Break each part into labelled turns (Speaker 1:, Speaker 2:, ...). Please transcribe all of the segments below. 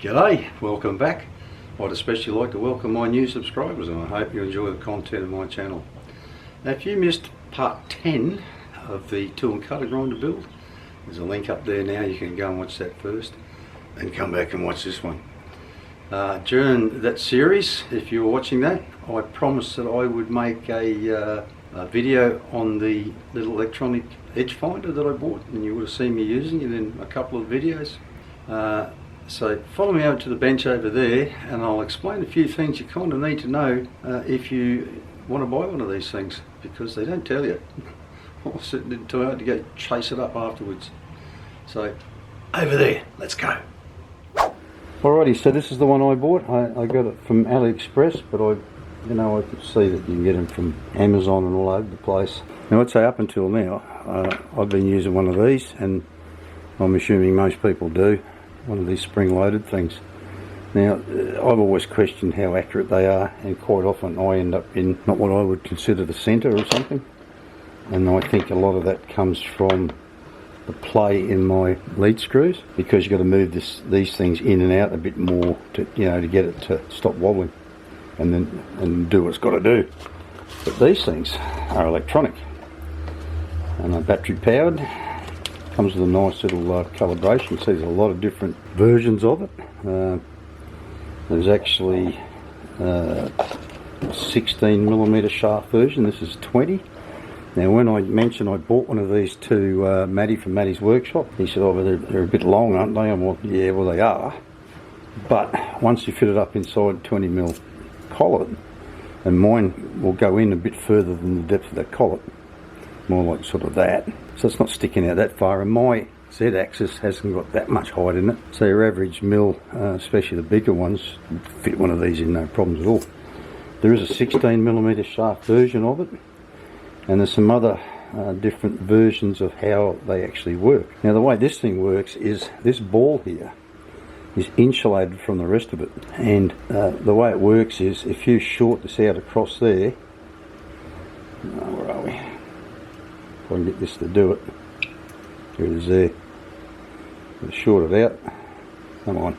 Speaker 1: G'day, welcome back. I'd especially like to welcome my new subscribers, and I hope you enjoy the content of my channel. Now, if you missed part 10 of the tool and cutter grinder build, there's a link up there now. You can go and watch that first and come back and watch this one. During that series, if you were watching that, I promised that I would make a video on the little electronic edge finder that I bought, and you would have seen me using it in a couple of videos. So follow me over to the bench over there and I'll explain a few things you kind of need to know if you want to buy one of these things, because they don't tell you. I'll sit too hard to go chase it up afterwards. So over there, let's go. Alrighty, so this is the one I bought. I got it from AliExpress, but I could see that you can get them from Amazon and all over the place. Now I'd say up until now, I've been using one of these, and I'm assuming most people do. One of these spring-loaded things. Now, I've always questioned how accurate they are, and quite often I end up in not what I would consider the centre or something. And I think a lot of that comes from the play in my lead screws, because you've got to move these things in and out a bit more to get it to stop wobbling, and do what it's got to do. But these things are electronic and are battery powered. Comes with a nice little calibration. So there's a lot of different versions of it. There's actually a 16mm shaft version. This is 20. Now, when I mentioned I bought one of these to Matty from Matty's workshop, he said, "Oh, but they're a bit long, aren't they?" I'm like, "Yeah, well, they are. But once you fit it up inside 20mm collet, and mine will go in a bit further than the depth of that collet, more like sort of that. So it's not sticking out that far, and my Z-axis hasn't got that much height in it. So your average mill, especially the bigger ones, fit one of these in no problems at all. There is a 16mm shaft version of it, and there's some other different versions of how they actually work. Now, the way this thing works is this ball here is insulated from the rest of it, and the way it works is if you short this out across there, where are we? If I can get this to do it. Here it is there. Short it out. Come on.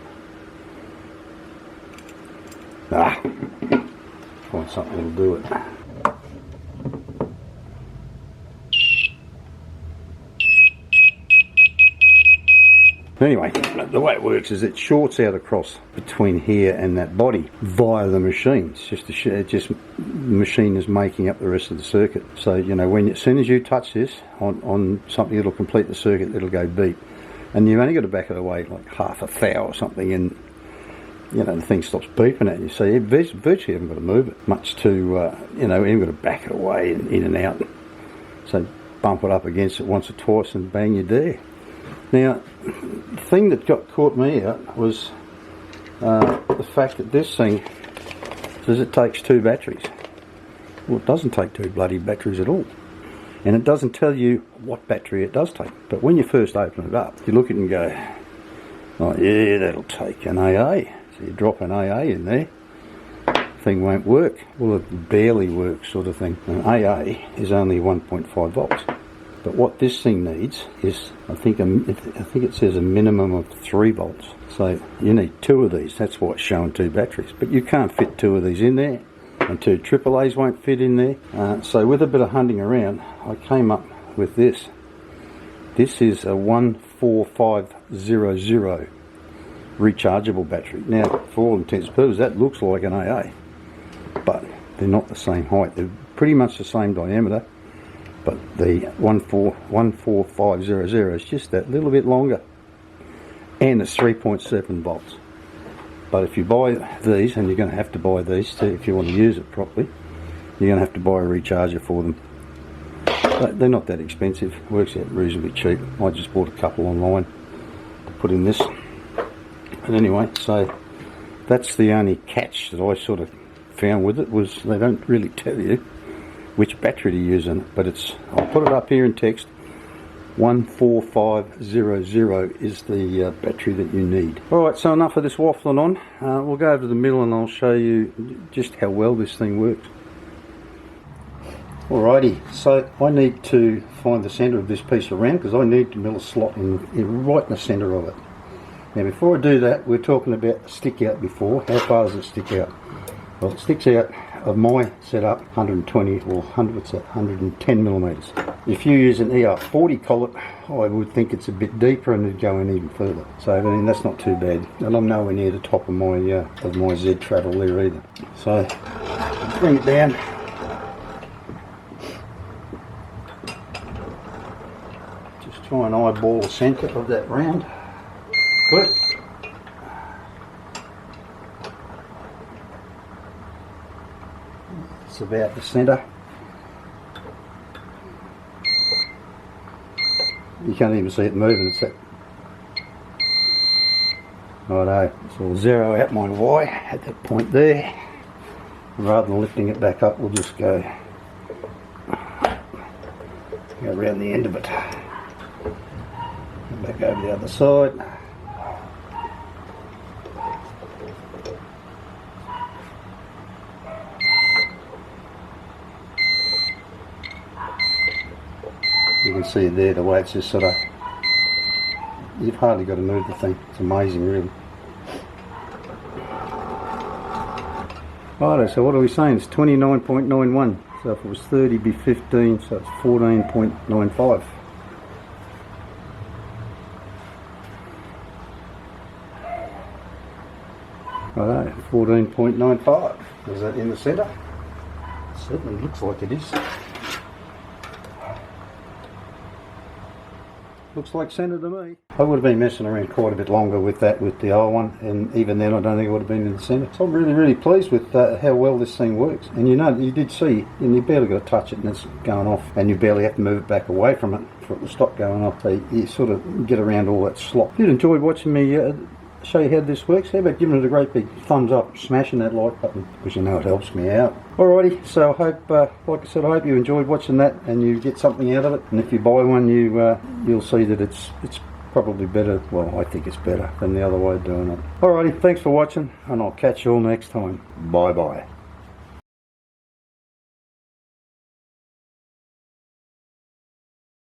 Speaker 1: Find something that'll do it. Anyway, the way it works is it shorts out across between here and that body via the machine. It's just the machine is making up the rest of the circuit. So as soon as you touch this on something that'll complete the circuit, it'll go beep, and you've only got to back it away like half a thou or something, and the thing stops beeping at you. So you virtually haven't got to move it much to you haven't got to back it away and in and out. So bump it up against it once or twice and bang, you're there. Now, the thing that caught me out was the fact that this thing says it takes 2 batteries. Well, it doesn't take 2 bloody batteries at all. And it doesn't tell you what battery it does take. But when you first open it up, you look at it and go, "Oh yeah, that'll take an AA." So you drop an AA in there, thing won't work. Well, it barely works, sort of thing. An AA is only 1.5 volts. But what this thing needs is, I think it says a minimum of 3 volts. So you need 2 of these. That's why it's showing 2 batteries. But you can't fit 2 of these in there, and 2 AAAs won't fit in there. So with a bit of hunting around, I came up with this. This is a 14500 rechargeable battery. Now, for all intents and purposes, that looks like an AA, but they're not the same height. They're pretty much the same diameter. But the 14500 is just that little bit longer, and it's 3.7 volts. But if you buy these, and you're going to have to buy these too if you want to use it properly, you're going to have to buy a recharger for them. But they're not that expensive, works out reasonably cheap. I just bought a couple online to put in this. But anyway, so that's the only catch that I sort of found with it, was they don't really tell you which battery to use in it, but I'll put it up here in text. 14500 is the battery that you need. Alright, so enough of this waffling on. We'll go over to the mill and I'll show you just how well this thing works. Alrighty, so I need to find the centre of this piece of round, because I need to mill a slot right in the centre of it. Now before I do that, we're talking about stick out before. How far does it stick out? Well, it sticks out of my setup 120 or 110 millimeters. If you use an ER40 collet, I would think it's a bit deeper and it'd go in even further. So I mean, that's not too bad. And I'm nowhere near the top of my Z travel there either. So bring it down. Just try and eyeball the centre of that round. Good. It's about the centre. You can't even see it moving. It's that. Righto, so we'll zero out my Y at that point there. Rather than lifting it back up, we'll just go around the end of it. And back over the other side. You can see there the way it's just sort of, you've hardly got to move the thing. It's amazing really. Righto, so what are we saying? It's 29.91. So if it was 30 it'd be 15, so it's 14.95. Righto, 14.95. Is that in the centre? Certainly looks like it is. Looks like centre to me. I would have been messing around quite a bit longer with that, with the old one, and even then I don't think it would have been in the centre. So I'm really pleased with how well this thing works. And you know, you did see, and you barely got to touch it and it's going off, and you barely have to move it back away from it for it to stop going off. So you sort of get around all that slop. If you enjoyed watching me show you how this works, how about giving it a great big thumbs up, smashing that like button, because you know it helps me out. Alrighty, so I hope, like I said, I hope you enjoyed watching that and you get something out of it. And if you buy one, you'll see that it's probably better. Well, I think it's better than the other way of doing it. Alrighty, thanks for watching, and I'll catch you all next time. Bye bye.